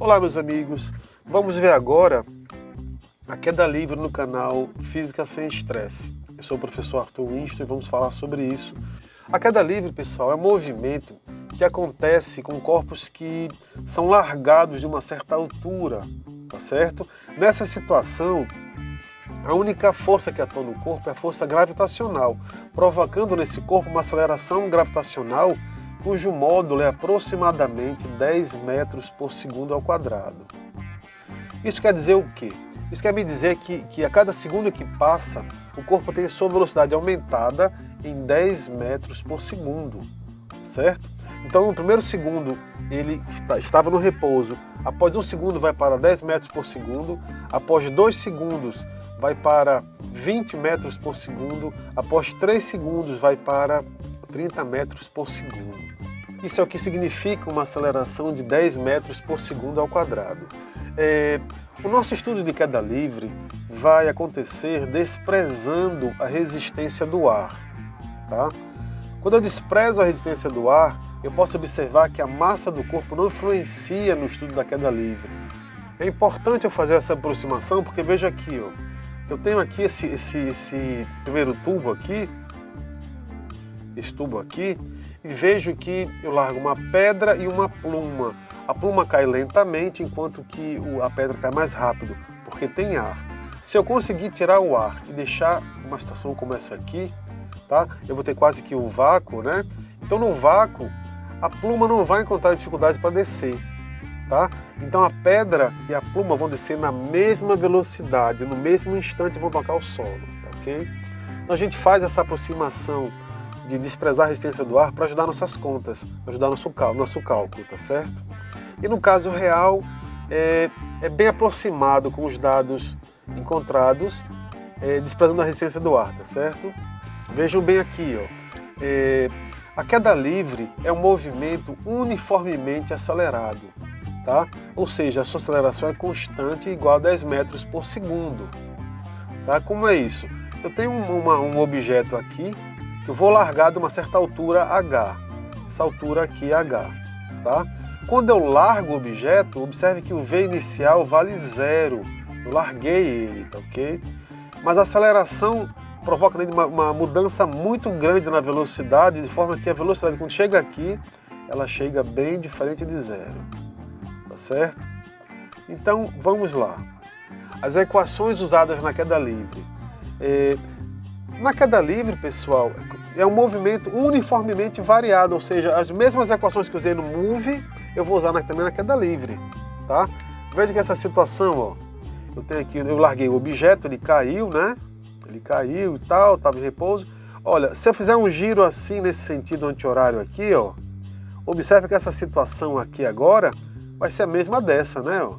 Olá meus amigos, vamos ver agora a queda livre no canal Física Sem Estresse. Eu sou o professor Arthur Winston e vamos falar sobre isso. A queda livre, pessoal, é um movimento que acontece com corpos que são largados de uma certa altura, tá certo? Nessa situação, a única força que atua no corpo é a força gravitacional, provocando nesse corpo uma aceleração gravitacional cujo módulo é aproximadamente 10 metros por segundo ao quadrado. Isso quer dizer o quê? Isso quer me dizer que a cada segundo que passa, o corpo tem sua velocidade aumentada em 10 metros por segundo, certo? Então no primeiro segundo ele estava no repouso, após um segundo vai para 10 metros por segundo, após 2 segundos vai para 20 metros por segundo, após 3 segundos vai para 30 metros por segundo. Isso é o que significa uma aceleração de 10 metros por segundo ao quadrado. O nosso estudo de queda livre vai acontecer desprezando a resistência do ar. Tá? Quando eu desprezo a resistência do ar, eu posso observar que a massa do corpo não influencia no estudo da queda livre. É importante eu fazer essa aproximação porque veja aqui, ó, eu tenho aqui esse primeiro tubo aqui, esse tubo aqui, e vejo que eu largo uma pedra e uma pluma. A pluma cai lentamente, enquanto que a pedra cai mais rápido, porque tem ar. Se eu conseguir tirar o ar e deixar uma situação como essa aqui, tá? Eu vou ter quase que um vácuo, né? Então no vácuo, a pluma não vai encontrar dificuldade para descer, tá? Então a pedra e a pluma vão descer na mesma velocidade, no mesmo instante vão tocar o solo, tá, ok? Então a gente faz essa aproximação de desprezar a resistência do ar para ajudar nossas contas, ajudar nosso cálculo, tá certo? E no caso real, é bem aproximado com os dados encontrados, desprezando a resistência do ar, tá certo? Vejam bem aqui, ó, a queda livre é um movimento uniformemente acelerado, tá? Ou seja, a sua aceleração é constante e igual a 10 metros por segundo, tá? Como é isso? Eu tenho um objeto aqui, eu vou largar de uma certa altura H, essa altura aqui é H, tá? Quando eu largo o objeto, observe que o V inicial vale 0, eu larguei ele, tá ok? Mas a aceleração provoca nele uma mudança muito grande na velocidade, de forma que a velocidade quando chega aqui, ela chega bem diferente de 0, tá certo? Então vamos lá, as equações usadas na queda livre. Na queda livre, pessoal, é um movimento uniformemente variado, ou seja, as mesmas equações que eu usei no Move, eu vou usar também na queda livre, tá? Veja que essa situação, ó, eu tenho aqui, eu larguei o objeto, ele caiu, né? Ele caiu e tal, estava em repouso. Olha, se eu fizer um giro assim, nesse sentido anti-horário aqui, ó, observe que essa situação aqui agora vai ser a mesma dessa, né? Ó,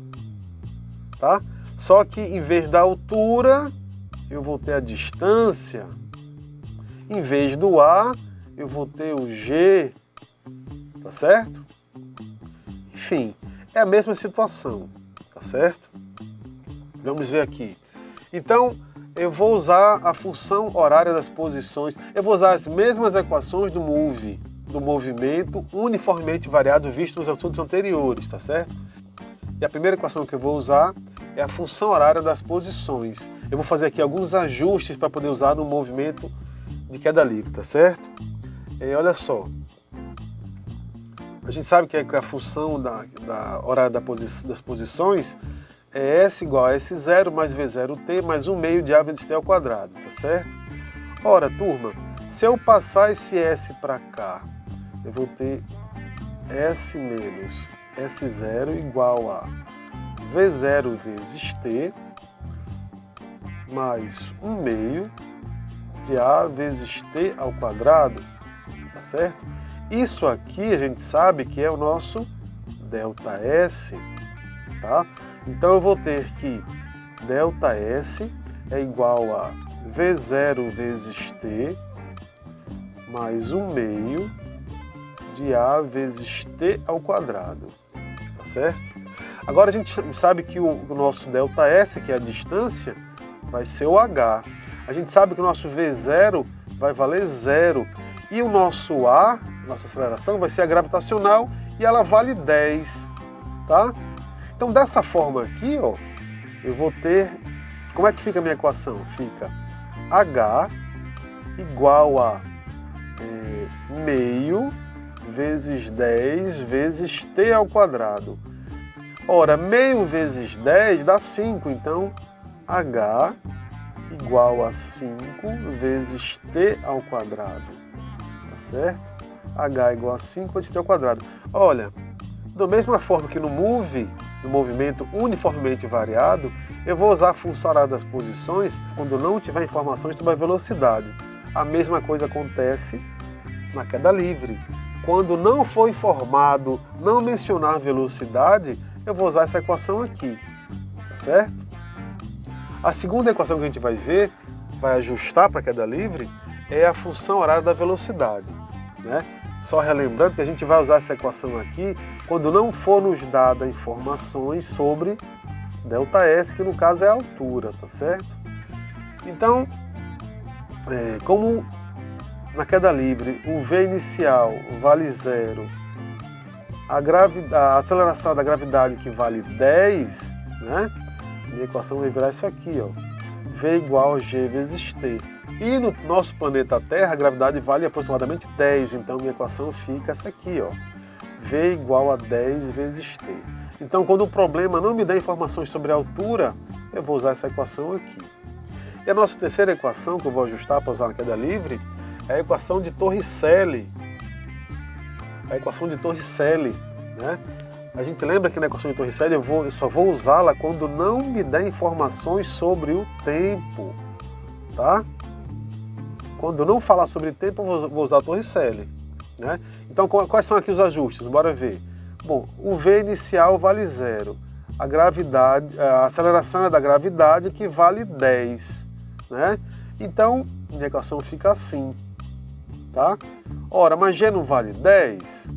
tá? Só que em vez da altura, eu vou ter a distância, em vez do A, eu vou ter o G, tá certo? Enfim, é a mesma situação, tá certo? Vamos ver aqui. Então, eu vou usar a função horária das posições, eu vou usar as mesmas equações do Move, do movimento uniformemente variado visto nos assuntos anteriores, tá certo? E a primeira equação que eu vou usar é a função horária das posições. Eu vou fazer aqui alguns ajustes para poder usar no movimento de queda livre, tá certo? Olha só, a gente sabe que a função da horária das posições é S igual a S0 mais V0t mais 1 meio de A vezes T ao quadrado, tá certo? Ora, turma, se eu passar esse S para cá, eu vou ter S menos S0 igual a V0 vezes T mais 1 meio de A vezes T ao quadrado, tá certo? Isso aqui a gente sabe que é o nosso ΔS, tá? Então eu vou ter que ΔS é igual a V0 vezes T mais 1 meio de A vezes T ao quadrado, tá certo? Agora a gente sabe que o nosso ΔS, que é a distância, vai ser o H. A gente sabe que o nosso V0 vai valer 0. E o nosso A, nossa aceleração, vai ser a gravitacional e ela vale 10, tá? Então, dessa forma aqui, ó, eu vou ter... Como é que fica a minha equação? Fica H igual a meio vezes 10 vezes t ao quadrado. Ora, meio vezes 10 dá 5, então H igual a 5 vezes t ao quadrado, tá certo? H igual a 5 vezes t ao quadrado. Olha, da mesma forma que no move, no movimento uniformemente variado, eu vou usar a função horária das posições quando não tiver informações sobre a velocidade. A mesma coisa acontece na queda livre. Quando não for informado, não mencionar velocidade, eu vou usar essa equação aqui, tá certo? A segunda equação que a gente vai ver, vai ajustar para a queda livre, é a função horária da velocidade, né? Só relembrando que a gente vai usar essa equação aqui quando não for nos dada informações sobre ΔS, que no caso é a altura, tá certo? Então, como na queda livre o V inicial vale 0, a aceleração da gravidade que vale 10, né? Minha equação vai virar isso aqui, ó, V igual a G vezes T. E no nosso planeta Terra, a gravidade vale aproximadamente 10, então minha equação fica essa aqui, ó, V igual a 10 vezes T. Então, quando o problema não me dá informações sobre a altura, eu vou usar essa equação aqui. E a nossa terceira equação, que eu vou ajustar para usar na queda livre, é a equação de Torricelli. A equação de Torricelli, né? A gente lembra que na equação de Torricelli eu só vou usá-la quando não me der informações sobre o tempo, tá? Quando não falar sobre tempo, eu vou usar a Torricelli, né? Então, quais são aqui os ajustes? Bora ver. Bom, o V inicial vale 0. A aceleração é da gravidade, que vale 10, né? Então, minha equação fica assim, tá? Ora, mas G não vale 10?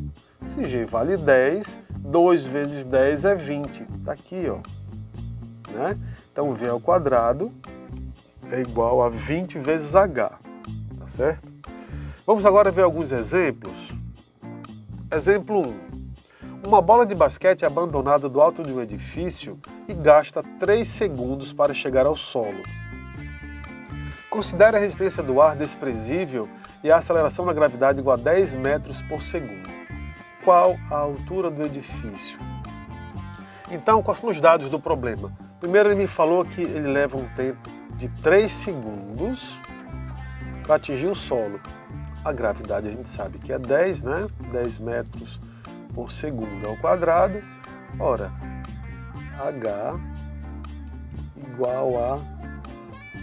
Se G vale 10, 2 vezes 10 é 20. Tá aqui, ó, né? Então, V ao quadrado é igual a 20 vezes H, tá certo? Vamos agora ver alguns exemplos. Exemplo 1. Uma bola de basquete é abandonada do alto de um edifício e gasta 3 segundos para chegar ao solo. Considere a resistência do ar desprezível e a aceleração da gravidade igual a 10 metros por segundo. Qual a altura do edifício? Então, quais são os dados do problema? Primeiro, ele me falou que ele leva um tempo de 3 segundos para atingir o solo. A gravidade a gente sabe que é 10, né? 10 metros por segundo ao quadrado. Ora, H igual a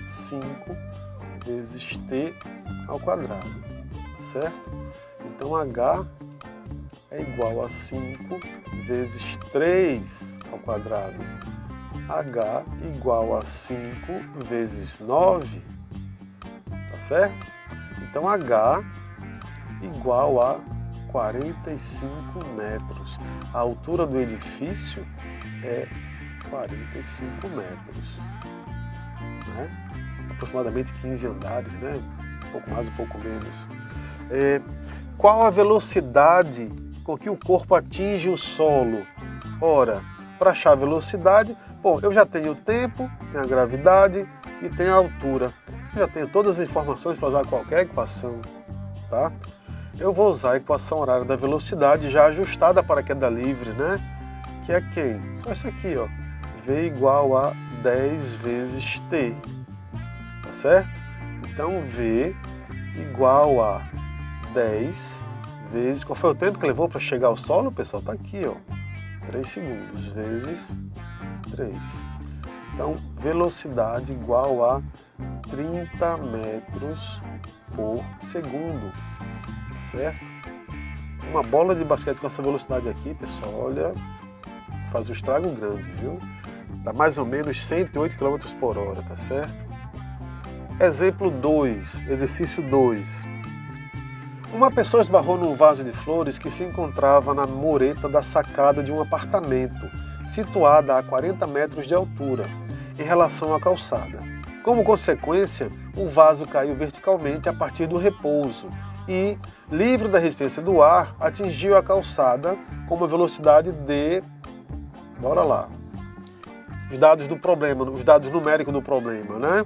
5 vezes T ao quadrado, certo? Então, H é igual a 5 vezes 3 ao quadrado. H igual a 5 vezes 9, tá certo? Então, H igual a 45 metros. A altura do edifício é 45 metros, né? Aproximadamente 15 andares, né? Um pouco mais, um pouco menos. Qual a velocidade com que o corpo atinge o solo? Ora, para achar a velocidade, bom, eu já tenho o tempo, tenho a gravidade e tenho a altura. Eu já tenho todas as informações para usar qualquer equação, tá? Eu vou usar a equação horária da velocidade já ajustada para a queda livre, né? Que é quem? Só isso aqui, ó. V igual a 10 vezes T, tá certo? Então, V igual a 10 vezes... Qual foi o tempo que levou para chegar ao solo, pessoal? Tá aqui, ó. 3 segundos vezes 3. Então, velocidade igual a 30 metros por segundo, certo? Uma bola de basquete com essa velocidade aqui, pessoal, olha, faz um estrago grande, viu? Dá mais ou menos 108 km por hora, tá certo? Exemplo 2, exercício 2. Uma pessoa esbarrou num vaso de flores que se encontrava na mureta da sacada de um apartamento, situada a 40 metros de altura, em relação à calçada. Como consequência, o vaso caiu verticalmente a partir do repouso e, livre da resistência do ar, atingiu a calçada com uma velocidade de Bora lá. Os dados do problema, os dados numéricos do problema, né?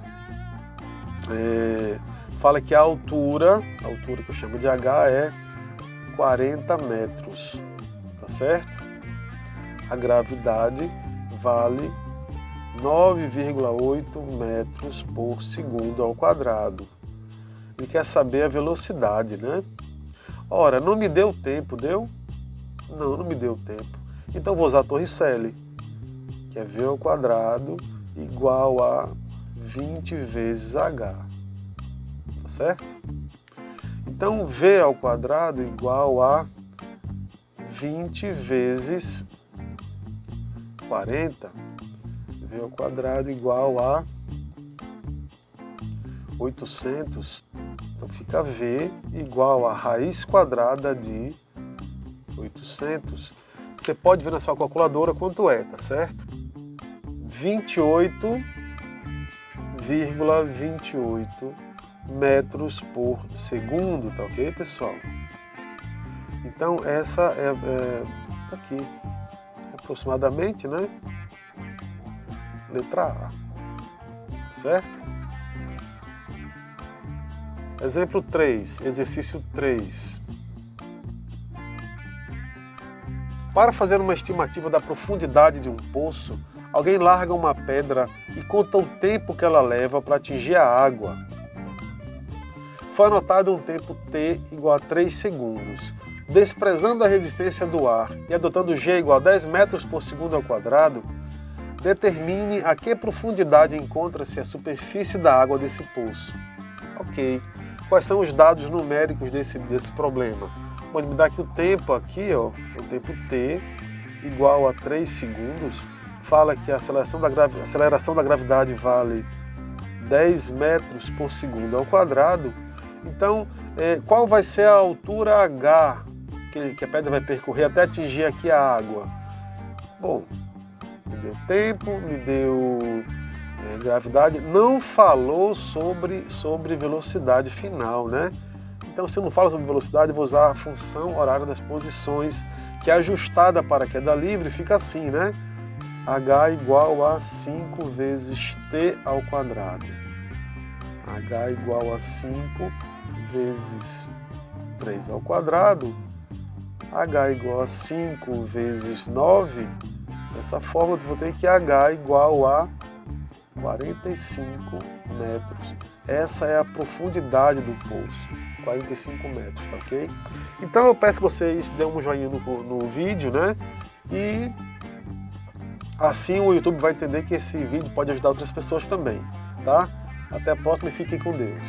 Fala que a altura que eu chamo de H é 40 metros, tá certo? A gravidade vale 9,8 metros por segundo ao quadrado. E quer saber a velocidade, né? Ora, não me deu tempo, deu? Não me deu tempo. Então vou usar a Torricelli, que é V ao quadrado igual a 20 vezes H. Tá certo? Então V ao quadrado igual a 20 vezes 40. V ao quadrado igual a 800. Então fica V igual a raiz quadrada de 800. Você pode ver na sua calculadora quanto é, tá certo? 28,28 metros por segundo, tá ok, pessoal? Então essa tá aqui, aproximadamente, né? Letra A, certo? Exemplo 3, exercício 3. Para fazer uma estimativa da profundidade de um poço, alguém larga uma pedra e conta o tempo que ela leva para atingir a água. Foi anotado um tempo t igual a 3 segundos. Desprezando a resistência do ar e adotando g igual a 10 metros por segundo ao quadrado, determine a que profundidade encontra-se a superfície da água desse poço. Ok. Quais são os dados numéricos desse problema? Bom, ele me dá aqui o tempo aqui, ó, o tempo t igual a 3 segundos. Fala que a aceleração da gravidade vale 10 metros por segundo ao quadrado. Então, qual vai ser a altura h que a pedra vai percorrer até atingir aqui a água? Bom, me deu tempo, me deu gravidade, não falou sobre velocidade final, né? Então, se não fala sobre velocidade, eu vou usar a função horária das posições, que é ajustada para a queda livre, fica assim, né? H igual a 5 vezes t ao quadrado. H igual a 5 vezes 3 ao quadrado. H igual a 5 vezes 9. Dessa forma, eu vou ter que H igual a 45 metros. Essa é a profundidade do poço. 45 metros, tá ok? Então eu peço que vocês dêem um joinha no vídeo, né? E assim o YouTube vai entender que esse vídeo pode ajudar outras pessoas também, tá? Até a próxima e fiquem com Deus.